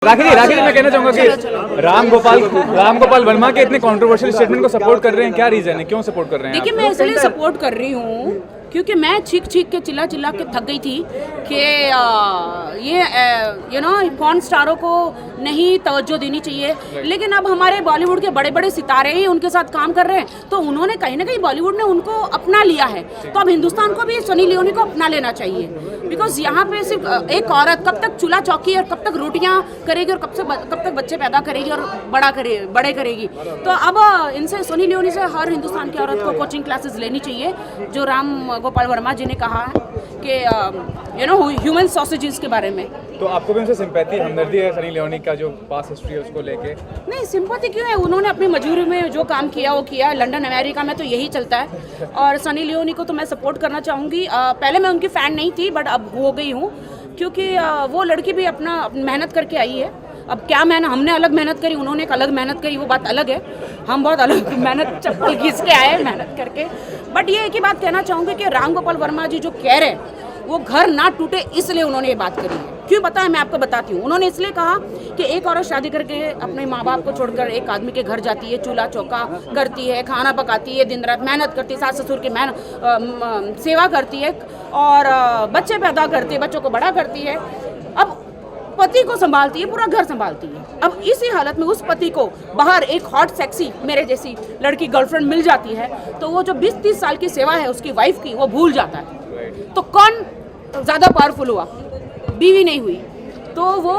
राखी जी मैं कहना चाहूंगा कि राम गोपाल वर्मा के इतने कंट्रोवर्शियल स्टेटमेंट को सपोर्ट कर रहे हैं, क्या रीजन है, क्यों सपोर्ट कर रहे हैं? देखिए, मैं इसलिए सपोर्ट कर रही हूँ क्योंकि मैं चीख के चिल्ला के थक गई थी कि ये पॉर्न स्टारों को नहीं तवज्जो देनी चाहिए। लेकिन अब हमारे बॉलीवुड के बड़े बड़े सितारे ही उनके साथ काम कर रहे हैं, तो उन्होंने कहीं ना कहीं बॉलीवुड ने उनको अपना लिया है, तो अब हिंदुस्तान को भी सनी लियोनी को अपना लेना चाहिए। बिकॉज यहाँ पे सिर्फ एक औरत कब तक चूल्हा चौकी और कब तक रोटियाँ करेगी और कब तक बच्चे पैदा करेगी और बड़े करेगी। तो अब इनसे सनी लियोनी से हर हिंदुस्तान की औरत को कोचिंग क्लासेस लेनी चाहिए, जो राम गोपाल वर्मा जी ने कहा है कि ह्यूमन सॉसेजेस के बारे में। तो आपको भी उनसे सिंपैथी, हमदर्दी है सनी लियोनी का जो पास हिस्ट्री है उसको लेके? नहीं, सिंपैथी क्यों है, उन्होंने अपनी मजबूरी में जो काम किया वो किया। लंदन अमेरिका में तो यही चलता है। और सनी लियोनी को तो मैं सपोर्ट करना चाहूँगी। पहले मैं उनकी फ़ैन नहीं थी, बट अब हो गई हूँ, क्योंकि वो लड़की भी अपना मेहनत करके आई है। अब क्या हमने अलग मेहनत करी, उन्होंने एक अलग मेहनत करी, वो बात अलग है। हम बहुत अलग मेहनत चप्पल घिस के आए मेहनत करके। बट ये एक ही बात कहना चाहूँगी कि राम गोपाल वर्मा जी जो कह रहे हैं वो घर ना टूटे, इसलिए उन्होंने ये बात करी है। क्यों पता है, मैं आपको बताती हूँ। उन्होंने इसलिए कहा कि एक औरत शादी करके अपने माँ बाप को छोड़कर एक आदमी के घर जाती है, चूल्हा चौका करती है, खाना पकाती है, दिन रात मेहनत करती है, सास ससुर की सेवा करती है और बच्चे पैदा करती है, बच्चों को बड़ा करती है। अब पति को संभालती है, पूरा घर संभालती है। अब इसी हालत में उस पति को बाहर एक हॉट सेक्सी मेरे जैसी लड़की गर्लफ्रेंड मिल जाती है, तो वो जो 20-30 साल की सेवा है उसकी वाइफ की, वो भूल जाता है। तो कौन ज़्यादा पावरफुल हुआ? बीवी नहीं हुई, तो वो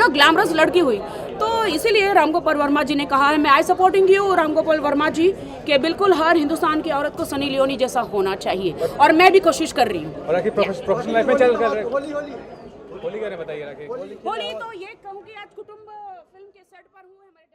ग्लैमरस लड़की हुई। तो इसीलिए राम गोपाल वर्मा जी ने कहा है, मैं आई सपोर्टिंग यू राम गोपाल वर्मा जी, कि बिल्कुल हर हिंदुस्तान की औरत को सनी लियोनी जैसा होना चाहिए, और मैं भी कोशिश कर रही हूँ। और प्रोफेशनल लाइफ में चल कर रहे होली क्या बताइए राखी? होली तो ये कहूँ कि आज कुटुंब फिल्म के सेट पर हूँ, हमारे